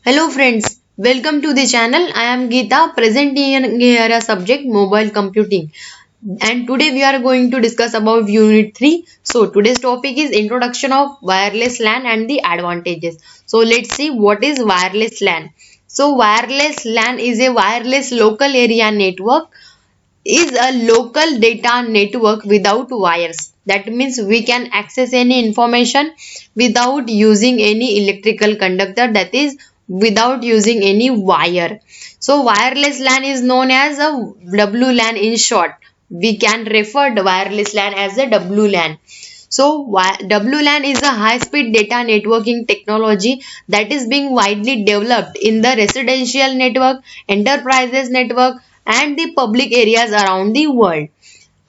Hello friends, welcome to the channel. I am Geeta, presenting here a subject mobile computing. And today we are going to discuss about unit 3. So today's topic is introduction of wireless LAN and the advantages. So let's see what is wireless LAN. So wireless LAN is a wireless local area network, is a local data network without wires. That means we can access any information without using any electrical conductor, that is without using any wire. So wireless LAN is known as a WLAN in short. We can refer the wireless LAN as a WLAN. So WLAN is a high-speed data networking technology that is being widely developed in the residential network, enterprises network, and the public areas around the world.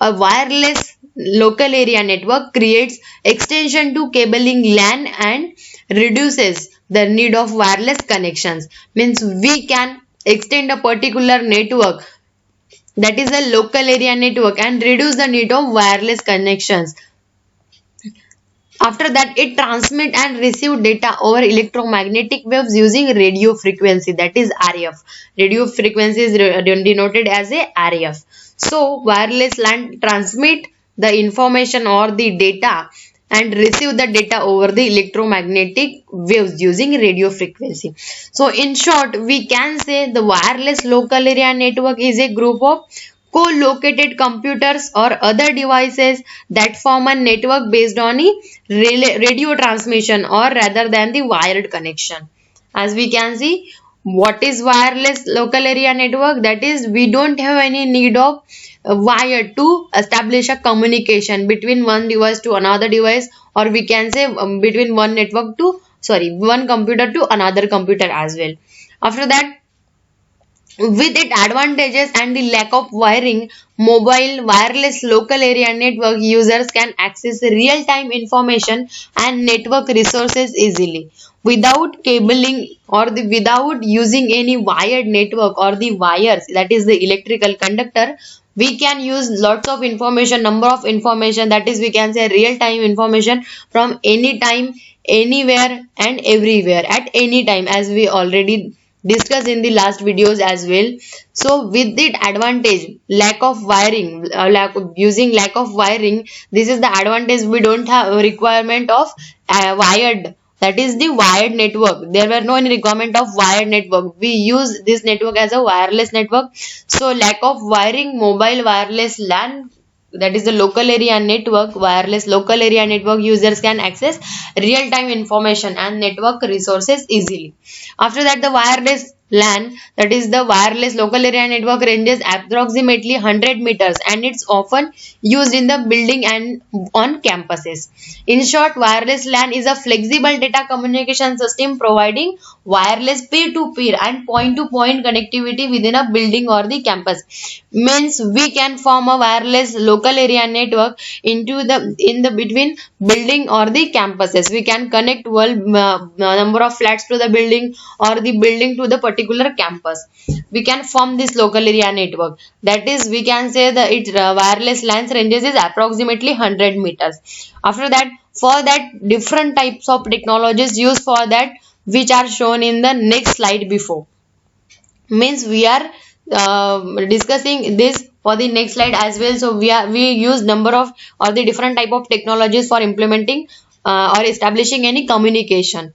A wireless local area network creates extension to cabling LAN and reduces the need of wireless connections. Means we can extend a particular network, that is a local area network, and reduce the need of wireless connections. After that, it transmit and receive data over electromagnetic waves using radio frequency, that is RF. Radio frequency is denoted as a RF. So wireless LAN transmit the information or the data and receive the data over the electromagnetic waves using radio frequency. So in short, we can say the wireless local area network is a group of co-located computers or other devices that form a network based on a radio transmission or rather than the wired connection. As we can see, what is wireless local area network? That is, we don't have any need of wire to establish a communication between one device to another device, or we can say between one computer to another computer as well. After that, with its advantages and the lack of wiring, mobile wireless local area network users can access real-time information and network resources easily. Without cabling or without using any wired network or the wires, that is the electrical conductor, we can use lots of information, number of information, that is we can say real-time information from any time, anywhere and everywhere at any time, as we already discussed in the last videos as well. So with the advantage, lack of wiring, lack of wiring, this is the advantage. We don't have a requirement of wired, that is the wired network. There were no any requirement of wired network. We use this network as a wireless network. So lack of wiring, mobile wireless LAN, that is the local area network, wireless local area network users can access real-time information and network resources easily. After that, the wireless LAN, that is the wireless local area network, ranges approximately 100 meters and it's often used in the building and on campuses. In short, wireless LAN is a flexible data communication system providing wireless peer-to-peer and point-to-point connectivity within a building or the campus. Means we can form a wireless local area network in the between building or the campuses. We can connect number of flats to the building or the building to the particular campus. We can form this local area network. That is, we can say that its wireless LAN ranges is approximately 100 meters. After that, for that, different types of technologies used for that, which are shown in the next slide before. Means we are discussing this for the next slide as well. So we use number of or the different type of technologies for implementing or establishing any communication.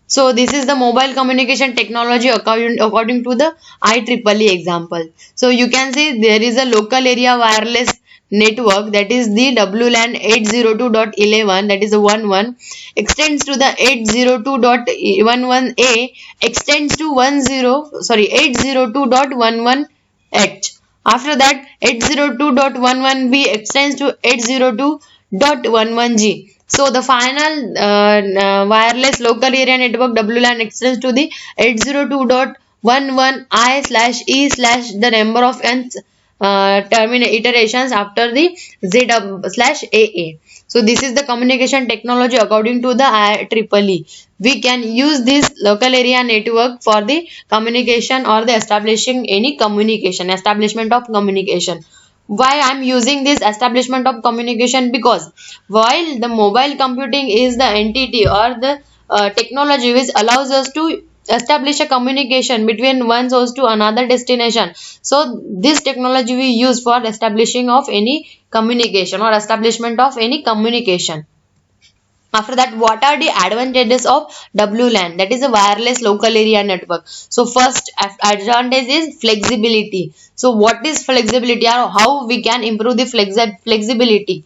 So this is the mobile communication technology according to the IEEE example. So you can see there is a local area wireless network, that is the WLAN 802.11, that is the 11, extends to the 802.11a, extends to 802.11h. After that, 802.11b extends to 802.11g. So the final wireless local area network WLAN extends to the 802.11i/e/ the number of nth terminal iterations after the Z/AA. So this is the communication technology according to the IEEE. We can use this local area network for the communication or the establishment of communication. Why I am using this establishment of communication? Because while the mobile computing is the entity or the technology which allows us to establish a communication between one source to another destination. So this technology we use for establishing of any communication or establishment of any communication. After that, what are the advantages of WLAN? That is a wireless local area network. So first advantage is flexibility. So what is flexibility, or how we can improve the flexibility?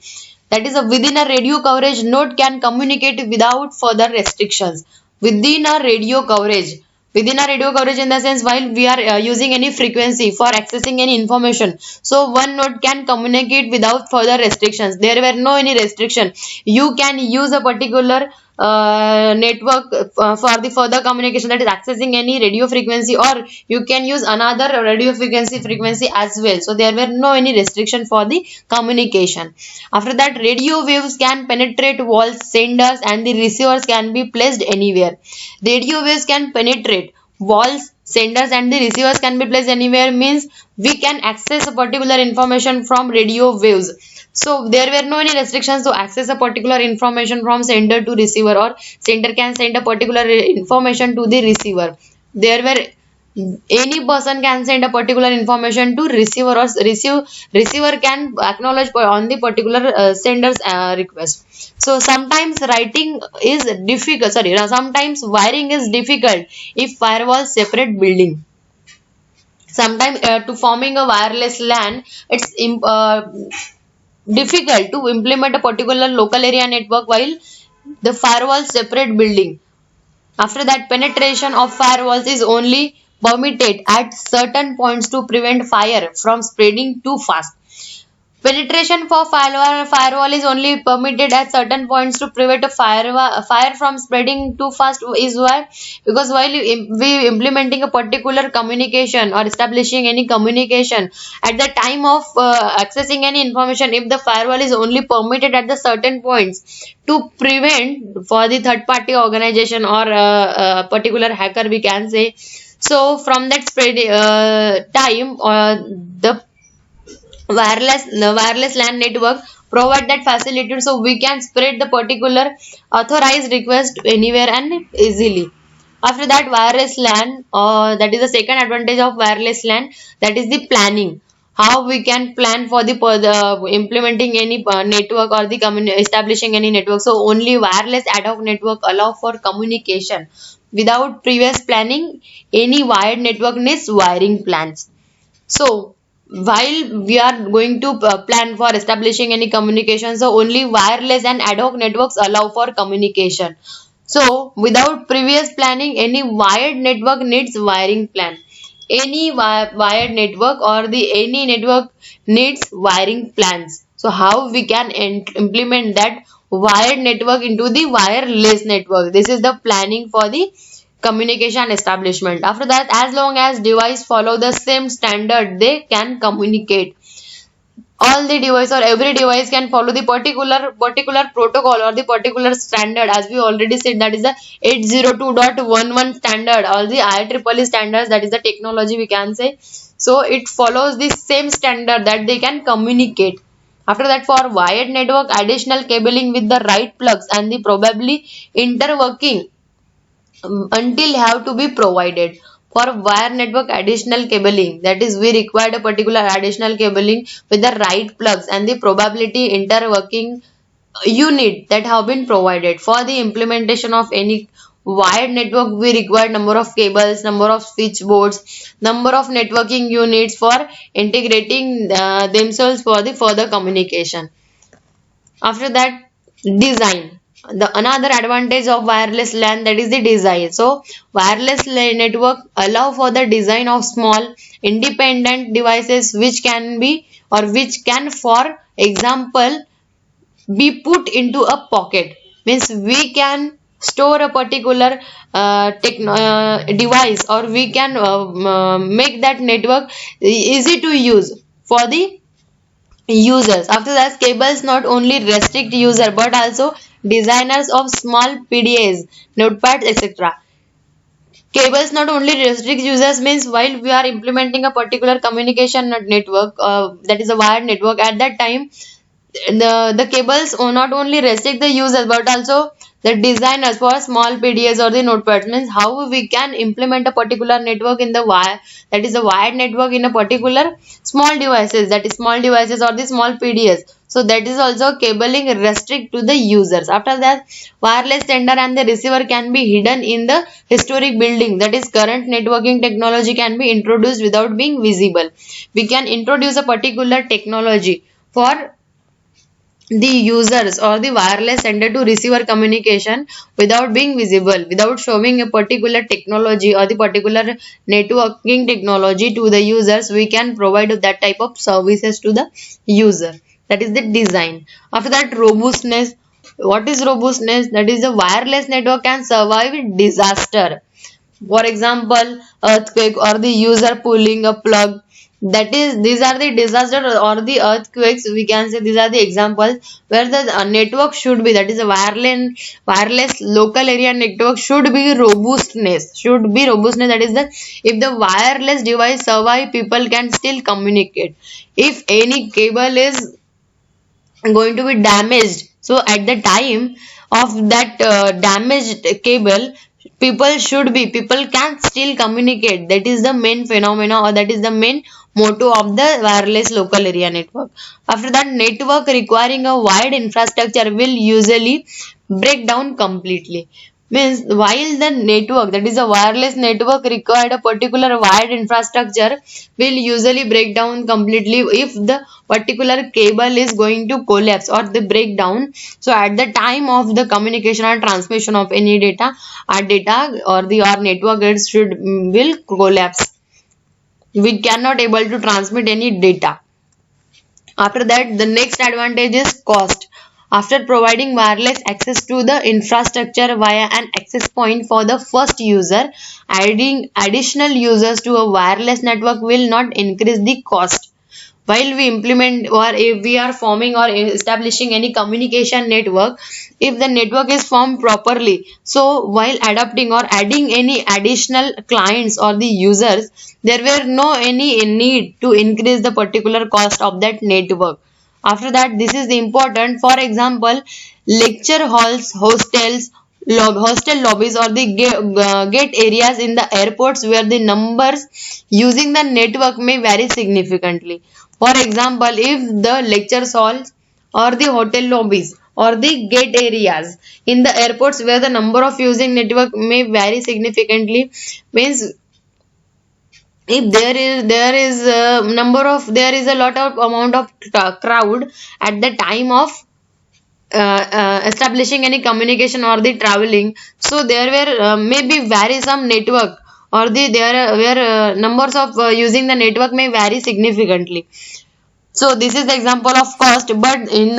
That is, within a radio coverage, node can communicate without further restrictions. Within a radio coverage, in the sense, while we are using any frequency for accessing any information, so one node can communicate without further restrictions. There were no any restriction. You can use a particular network for the further communication, that is accessing any radio frequency, or you can use another radio frequency as well. So there were no any restriction for the communication. After that, radio waves can penetrate walls, senders and the receivers can be placed anywhere. Radio waves can penetrate walls, senders and the receivers can be placed anywhere, means we can access a particular information from radio waves. So there were no any restrictions to access a particular information from sender to receiver, or sender can send a particular information to the receiver. There were any person can send a particular information to receiver, or receiver can acknowledge on the particular sender's request. So sometimes writing is difficult, sometimes wiring is difficult if firewall separate building. Sometimes to forming a wireless LAN, it's difficult to implement a particular local area network while the firewall separate building. After that, penetration of firewalls is only permitted at certain points to prevent fire from spreading too fast. Penetration for firewall is only permitted at certain points to prevent a fire from spreading too fast. Is why? Because while we implementing a particular communication or establishing any communication, at the time of accessing any information, if the firewall is only permitted at the certain points to prevent for the third party organization or a particular hacker, we can say. So from that spread time, the wireless LAN network provide that facility, so we can spread the particular authorized request anywhere and easily. After that, wireless LAN, that is the second advantage of wireless LAN, that is the planning. How we can plan for the implementing any network or the establishing any network. So only wireless ad hoc network allow for communication. Without previous planning, any wired network needs wiring plans. So while we are going to plan for establishing any communication, so only wireless and ad hoc networks allow for communication. So without previous planning, any wired network needs wiring plan. Any wired network or the any network needs wiring plans. So how we can implement that wired network into the wireless network? This is the planning for the communication establishment. After that, as long as device follow the same standard, they can communicate. All the device or every device can follow the particular protocol or the particular standard, as we already said, that is the 802.11 standard, all the IEEE standards, that is the technology we can say. So it follows the same standard that they can communicate. After that, for wired network, additional cabling with the right plugs and the probably interworking until have to be provided. For wire network, additional cabling, that is we required a particular additional cabling with the right plugs and the probability interworking unit that have been provided. For the implementation of any wired network, we require number of cables, number of switchboards, number of networking units for integrating themselves for the further communication. After that, design. The another advantage of wireless LAN, that is the design. So wireless LAN network allow for the design of small independent devices which can be, or which can for example be put into a pocket. Means we can store a particular device, or we can make that network easy to use for the users. After that, cables not only restrict user but also designers of small PDAs, notepads, etc. Cables not only restrict users, means while we are implementing a particular communication network, that is a wired network, at that time the cables not only restrict the users but also The designers for small PDAs or the notepads means how we can implement a particular network in the wire, that is a wired network in a particular small devices, that is small devices or the small PDAs. So that is also cabling restrict to the users. After that, wireless sender and the receiver can be hidden in the historic building, that is current networking technology can be introduced without being visible. We can introduce a particular technology for the users or the wireless sender to receiver communication without being visible, without showing a particular technology or the particular networking technology to the users. We can provide that type of services to the user. That is the design. After that, robustness. What is robustness? That is the wireless network can survive disaster, for example earthquake or the user pulling a plug. That is, these are the disaster or the earthquakes, we can say these are the examples where the network should be, that is a wireless local area network should be robustness, that is the, if the wireless device survive, people can still communicate. If any cable is going to be damaged, so at the time of that damaged cable, people can still communicate. That is the main phenomena, or that is the main motto of the wireless local area network. After that, network requiring a wide infrastructure will usually break down completely. Means while the network, that is a wireless network, required a particular wide infrastructure, will usually break down completely if the particular cable is going to collapse or the breakdown. So at the time of the communication and transmission of any data, our data or the our network, it should will collapse. We cannot able to transmit any data. After that, the next advantage is cost. After providing wireless access to the infrastructure via an access point for the first user, adding additional users to a wireless network will not increase the cost. While we implement or if we are forming or establishing any communication network, if the network is formed properly, so while adapting or adding any additional clients or the users, there were no any need to increase the particular cost of that network. After that, this is important. For example, lecture halls, hostel lobbies or the gate areas in the airports where the numbers using the network may vary significantly. For example, if the lecture halls or the hotel lobbies or the gate areas in the airports where the number of using network may vary significantly, means if there is a lot of amount of crowd at the time of establishing any communication or the traveling, so there were maybe vary some network or the there where numbers of using the network may vary significantly. So this is the example of cost, but in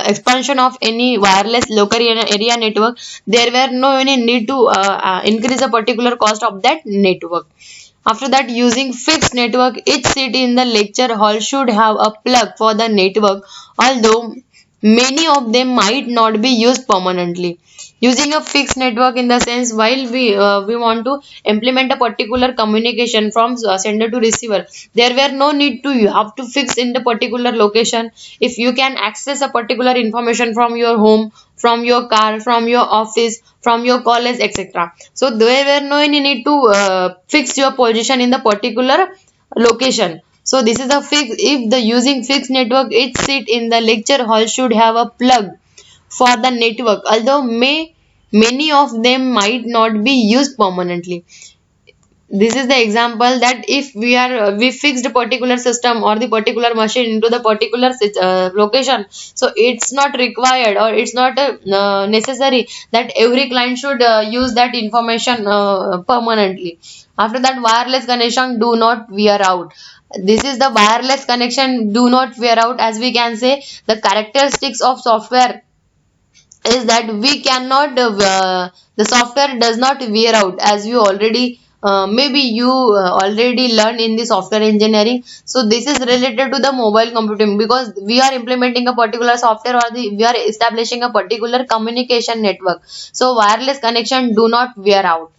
expansion of any wireless local area network, there were no any need to increase a particular cost of that network. After that, using fixed network, each seat in the lecture hall should have a plug for the network, although many of them might not be used permanently. Using a fixed network in the sense, while we want to implement a particular communication from sender to receiver, there were no need to you have to fix in the particular location. If you can access a particular information from your home, from your car, from your office, from your college, etc. So there were no any need to fix your position in the particular location. So this is a fix. If the using fixed network, each seat in the lecture hall should have a plug for the network, although many of them might not be used permanently. This is the example that if we fixed a particular system or the particular machine into the particular location, so it's not required or it's not necessary that every client should use that information permanently. After that, wireless connection do not wear out. This is the wireless connection do not wear out. As we can say, the characteristics of software is that we cannot the software does not wear out, as you already maybe you already learned in the software engineering. So this is related to the mobile computing, because we are implementing a particular software or we are establishing a particular communication network, so wireless connection do not wear out.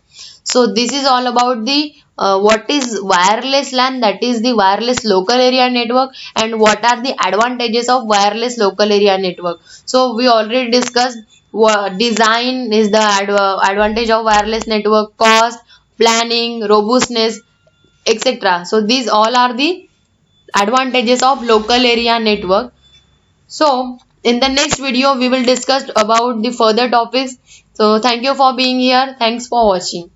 So this is all about the what is wireless LAN, that is the wireless local area network, and what are the advantages of wireless local area network. So we already discussed design is the advantage of wireless network, cost, planning, robustness, etc. So these all are the advantages of local area network. So in the next video we will discuss about the further topics. So thank you for being here. Thanks for watching.